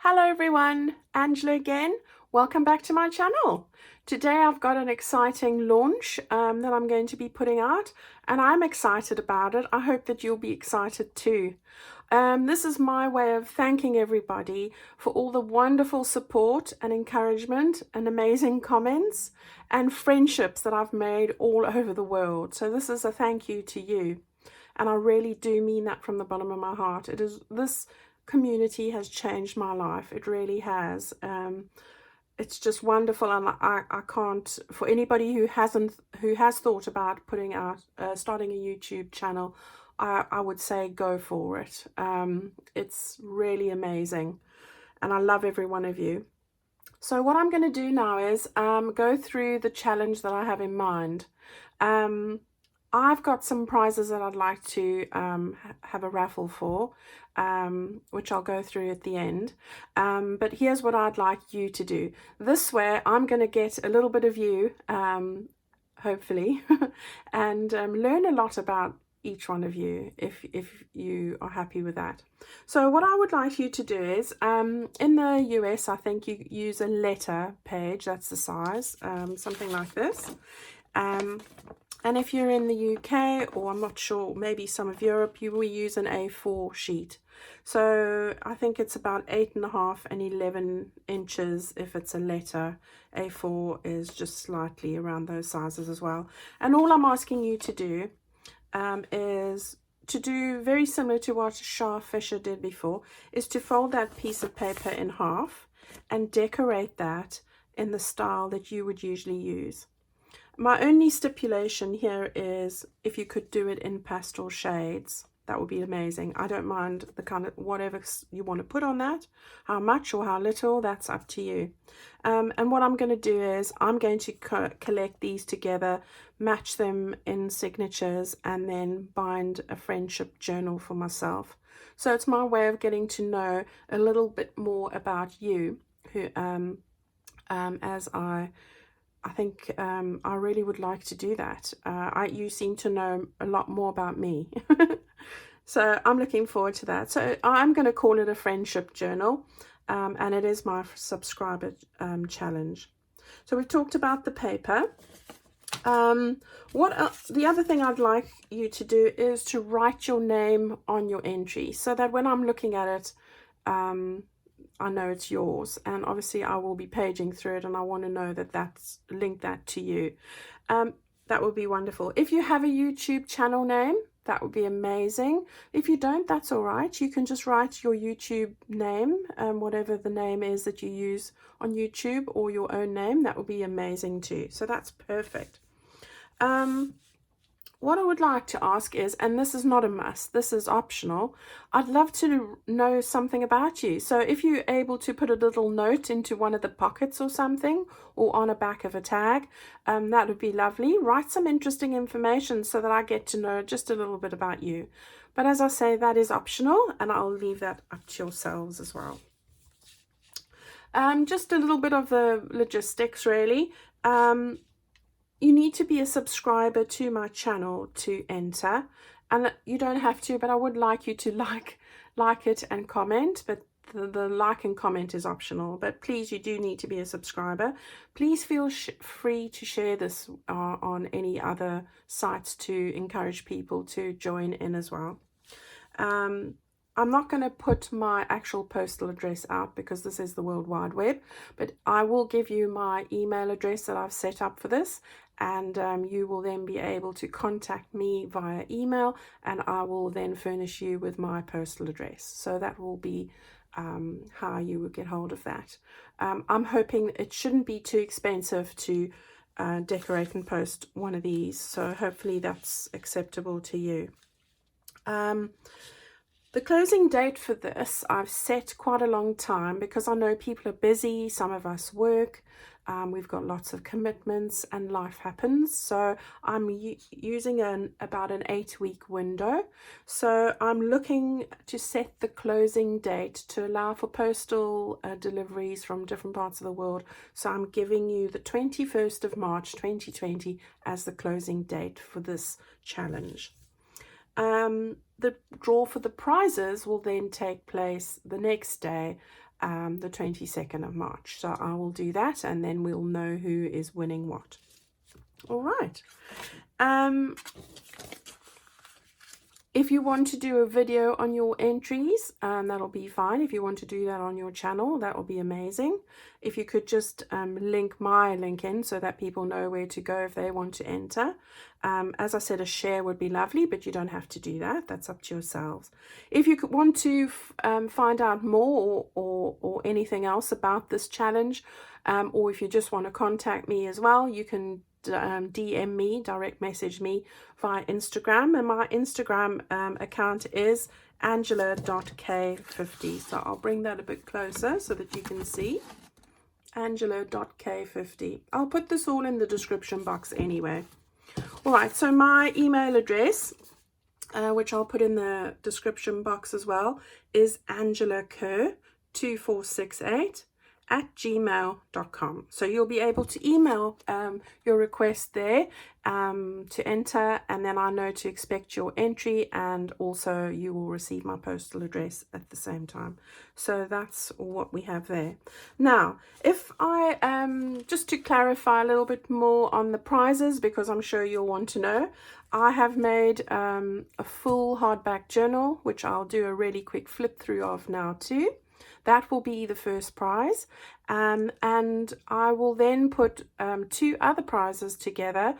Hello everyone, Angela again. Welcome back to my channel. Today I've got an exciting launch that I'm going to be putting out, and I'm excited about it. I hope that you'll be excited too. This is my way of thanking everybody for all the wonderful support and encouragement and amazing comments and friendships that I've made all over the world. So this is a thank you to you. And I really do mean that from the bottom of my heart. This community has changed my life. It really has. It's just wonderful, and I can't, for anybody who has thought about putting out starting a YouTube channel, I would say go for it. It's really amazing, and I love every one of you. So what I'm going to do now is go through the challenge that I have in mind. I've got some prizes that I'd like to have a raffle for, which I'll go through at the end. But here's what I'd like you to do. This way, I'm going to get a little bit of you, hopefully, and learn a lot about each one of you if you are happy with that. So what I would like you to do is, in the US, I think you use a letter page. That's the size, something like this. And if you're in the UK, or I'm not sure, maybe some of Europe, you will use an A4 sheet. So I think it's about 8.5 and 11 inches if it's a letter. A4 is just slightly around those sizes as well. And all I'm asking you to do is to do very similar to what Shah Fisher did before, is to fold that piece of paper in half and decorate that in the style that you would usually use. My only stipulation here is if you could do it in pastel shades, that would be amazing. I don't mind the kind of whatever you want to put on that, how much or how little, that's up to you. And what I'm going to do is I'm going to collect these together, match them in signatures, and then bind a friendship journal for myself. So it's my way of getting to know a little bit more about you, who as I think I really would like to do that. You seem to know a lot more about me. So I'm looking forward to that. So I'm going to call it a friendship journal, and it is my subscriber challenge. So we've talked about the paper. The other thing I'd like you to do is to write your name on your entry, so that when I'm looking at it, I know it's yours, and obviously I will be paging through it, and I want to know that that's linked that to you. That would be wonderful. If you have a YouTube channel name, that would be amazing. If you don't, that's all right. You can just write your YouTube name, whatever the name is that you use on YouTube, or your own name. That would be amazing too. So that's perfect. What I would like to ask is, and this is not a must, this is optional, I'd love to know something about you. So if you're able to put a little note into one of the pockets or something, or on a back of a tag, that would be lovely. Write some interesting information so that I get to know just a little bit about you. But as I say, that is optional, and I'll leave that up to yourselves as well. Just a little bit of the logistics, really. You need to be a subscriber to my channel to enter, and you don't have to, but I would like you to like it and comment, but the like and comment is optional. But please, you do need to be a subscriber. Please feel free to share this on any other sites to encourage people to join in as well. I'm not going to put my actual postal address out because this is the World Wide Web, but I will give you my email address that I've set up for this, and you will then be able to contact me via email, and I will then furnish you with my postal address. So that will be how you would get hold of that. I'm hoping it shouldn't be too expensive to decorate and post one of these, so hopefully that's acceptable to you. The closing date for this I've set quite a long time because I know people are busy, some of us work, we've got lots of commitments and life happens. So I'm using about an 8-week window. So I'm looking to set the closing date to allow for postal deliveries from different parts of the world. So I'm giving you the 21st of March 2020 as the closing date for this challenge. The draw for the prizes will then take place the next day, the 22nd of March. So I will do that, and then we'll know who is winning what. All right. If you want to do a video on your entries, that'll be fine. If you want to do that on your channel, that will be amazing. If you could just link my link in so that people know where to go if they want to enter. As I said, a share would be lovely, but you don't have to do that. That's up to yourselves. If you could want to find out more or anything else about this challenge, or if you just want to contact me as well, you can DM me, direct message me via Instagram, and my Instagram account is angela.k50. So I'll bring that a bit closer so that you can see. angela.k50. I'll put this all in the description box anyway. All right, so my email address, which I'll put in the description box as well, is angelakerr2468@gmail.com. So you'll be able to email your request there to enter, and then I know to expect your entry, and also you will receive my postal address at the same time. So that's what we have there. Now, if I just to clarify a little bit more on the prizes, because I'm sure you'll want to know, I have made a full hardback journal, which I'll do a really quick flip through of now too. That will be the first prize, and I will then put 2 other prizes together,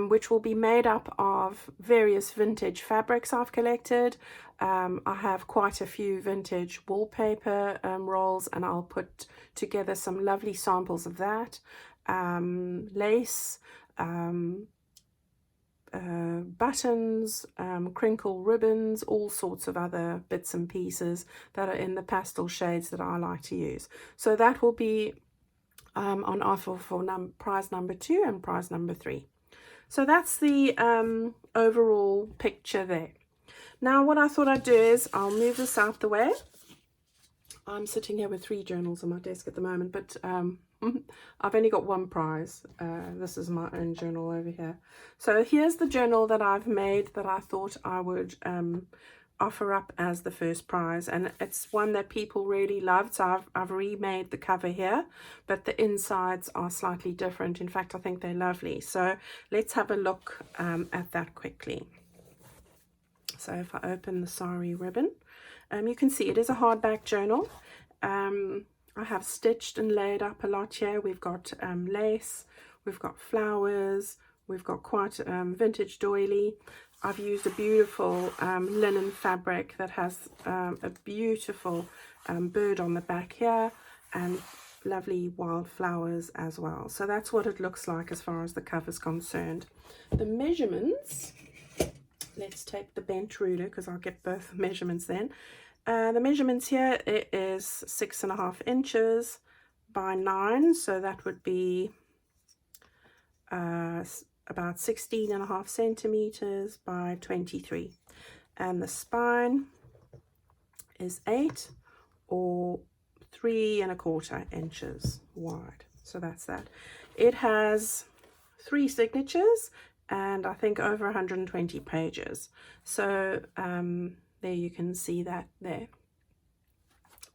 which will be made up of various vintage fabrics I've collected. I have quite a few vintage wallpaper rolls, and I'll put together some lovely samples of that, lace, buttons, crinkle ribbons, all sorts of other bits and pieces that are in the pastel shades that I like to use. So that will be on offer for prize number 2 and prize number 3. So that's the overall picture there. Now what I thought I'd do is I'll move this out the way. I'm sitting here with 3 journals on my desk at the moment, but I've only got 1 prize. This is my own journal over here. So here's the journal that I've made that I thought I would offer up as the first prize, and it's one that people really loved. So I've remade the cover here, but the insides are slightly different. In fact, I think they're lovely. So let's have a look at that quickly. So if I open the sari ribbon, you can see it is a hardback journal. I have stitched and laid up a lot here. We've got lace, we've got flowers, we've got quite vintage doily. I've used a beautiful linen fabric that has a beautiful bird on the back here, and lovely wildflowers as well. So that's what it looks like as far as the cover is concerned. The measurements, let's take the bent ruler because I'll get both measurements then. The measurements here, it is 6.5 inches by 9, so that would be about 16.5 centimeters by 23, and the spine is 8 or 3.25 inches wide. So that's that. It has 3 signatures and I think over 120 pages. So there you can see that there.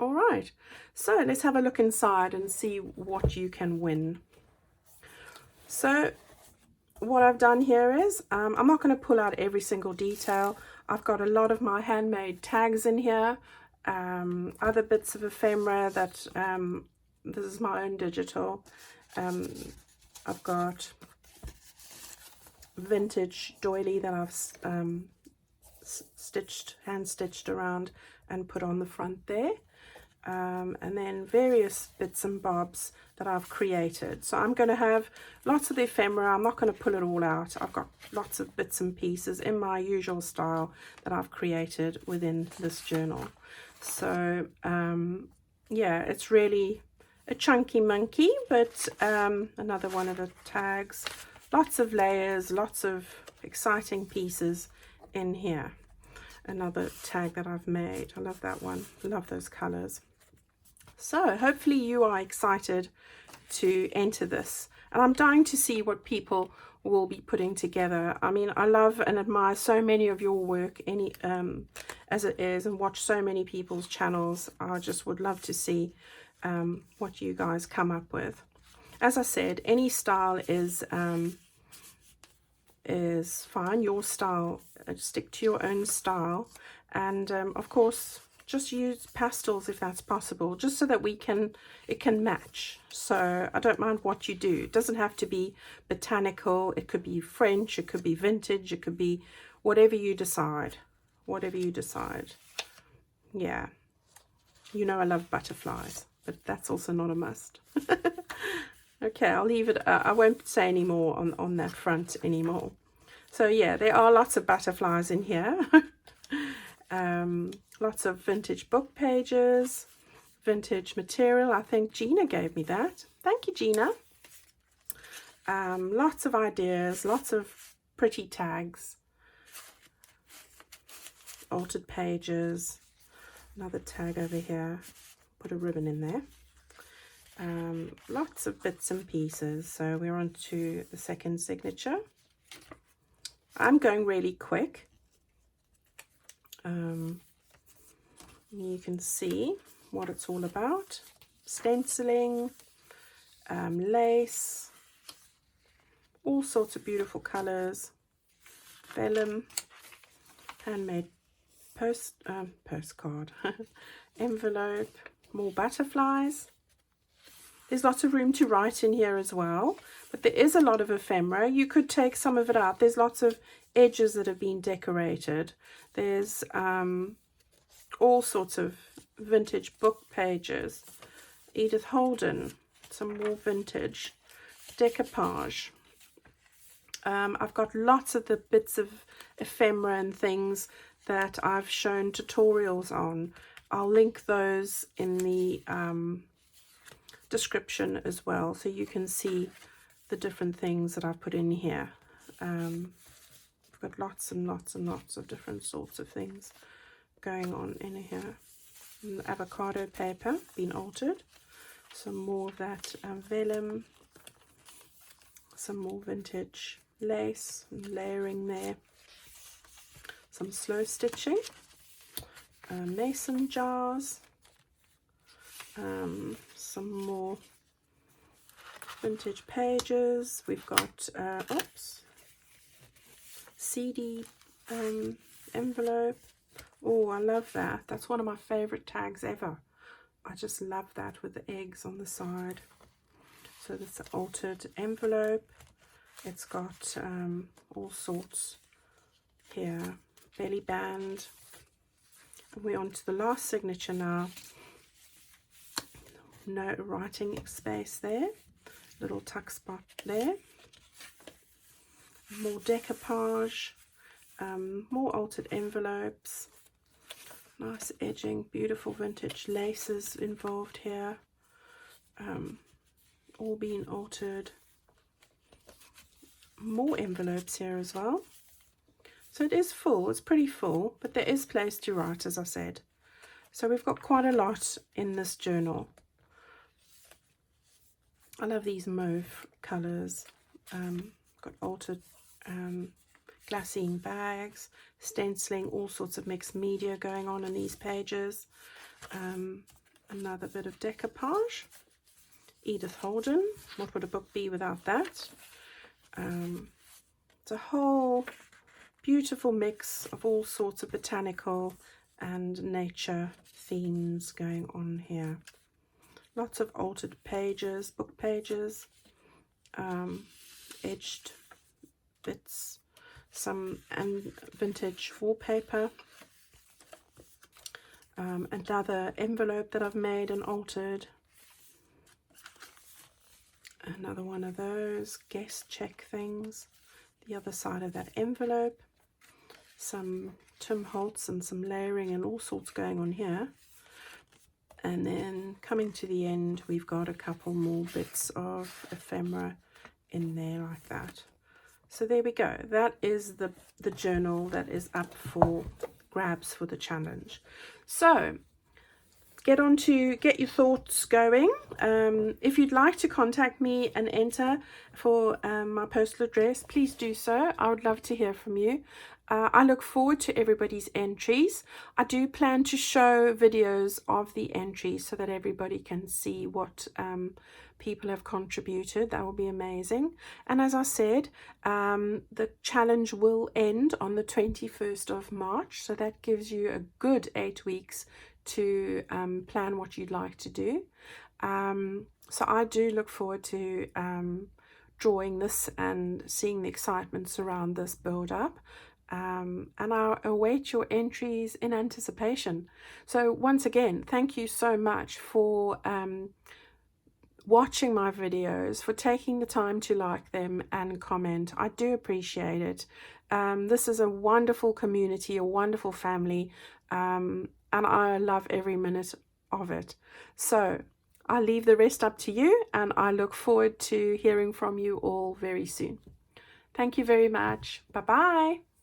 All right, so let's have a look inside and see what you can win. So what I've done here is, I'm not going to pull out every single detail. I've got a lot of my handmade tags in here, other bits of ephemera that, this is my own digital. I've got vintage doily that I've hand stitched around and put on the front there, and then various bits and bobs that I've created. So I'm going to have lots of the ephemera. I'm not going to pull it all out. I've got lots of bits and pieces in my usual style that I've created within this journal. So yeah, it's really a chunky monkey, but another one of the tags. Lots of layers, lots of exciting pieces in here. Another tag that I've made. I love that one. I love those colors. So hopefully you are excited to enter this. And I'm dying to see what people will be putting together. I mean, I love and admire so many of your work as it is, and watch so many people's channels. I just would love to see what you guys come up with. As I said, any style is fine. Your style, stick to your own style, and of course just use pastels if that's possible, just so that it can match. So I don't mind what you do. It doesn't have to be botanical. It could be French, it could be vintage, it could be whatever you decide. Yeah, you know I love butterflies, but that's also not a must. Okay, I'll leave it. I won't say any more on that front anymore. So yeah, there are lots of butterflies in here. Lots of vintage book pages, vintage material. I think Gina gave me that. Thank you, Gina. Lots of ideas, lots of pretty tags, altered pages, another tag over here, put a ribbon in there. Lots of bits and pieces. So we're on to the second signature. I'm going really quick. You can see what it's all about. Stenciling, lace, all sorts of beautiful colors, vellum, handmade postcard, envelope, more butterflies. There's lots of room to write in here as well, but there is a lot of ephemera. You could take some of it out. There's lots of edges that have been decorated. There's all sorts of vintage book pages. Edith Holden, some more vintage decoupage. I've got lots of the bits of ephemera and things that I've shown tutorials on. I'll link those in the description as well, so you can see the different things that I've put in here. I've got lots and lots and lots of different sorts of things going on in here. And avocado paper been altered, some more of that vellum, some more vintage lace and layering there, some slow stitching, mason jars, some more vintage pages. We've got CD envelope. Oh, I love that. That's one of my favorite tags ever. I just love that with the eggs on the side. So this is altered envelope. It's got all sorts here. Belly band. And we're on to the last signature now. No writing space there. Little tuck spot there. More decoupage. More altered envelopes. Nice edging, beautiful vintage laces involved here. All being altered. More envelopes here as well. So it is full, it's pretty full, but there is place to write, as I said. So we've got quite a lot in this journal. I love these mauve colours. Got altered glassine bags, stenciling, all sorts of mixed media going on in these pages. Another bit of decoupage. Edith Holden, what would a book be without that? It's a whole beautiful mix of all sorts of botanical and nature themes going on here. Lots of altered pages, book pages, edged bits, some vintage wallpaper, another envelope that I've made and altered, another one of those guest check things, the other side of that envelope, some Tim Holtz and some layering and all sorts going on here. And then coming to the end, we've got a couple more bits of ephemera in there like that. So there we go. That is the journal that is up for grabs for the challenge. So get your thoughts going. If you'd like to contact me and enter for my postal address, please do so. I would love to hear from you. I look forward to everybody's entries. I do plan to show videos of the entries so that everybody can see what people have contributed. That will be amazing. And as I said, the challenge will end on the 21st of March, so that gives you a good 8 weeks to plan what you'd like to do. So I do look forward to drawing this and seeing the excitement surround this build up. And I await your entries in anticipation. So once again, thank you so much for watching my videos, for taking the time to like them and comment. I do appreciate it. This is a wonderful community, a wonderful family, and I love every minute of it. So I'll leave the rest up to you, and I look forward to hearing from you all very soon. Thank you very much. Bye-bye.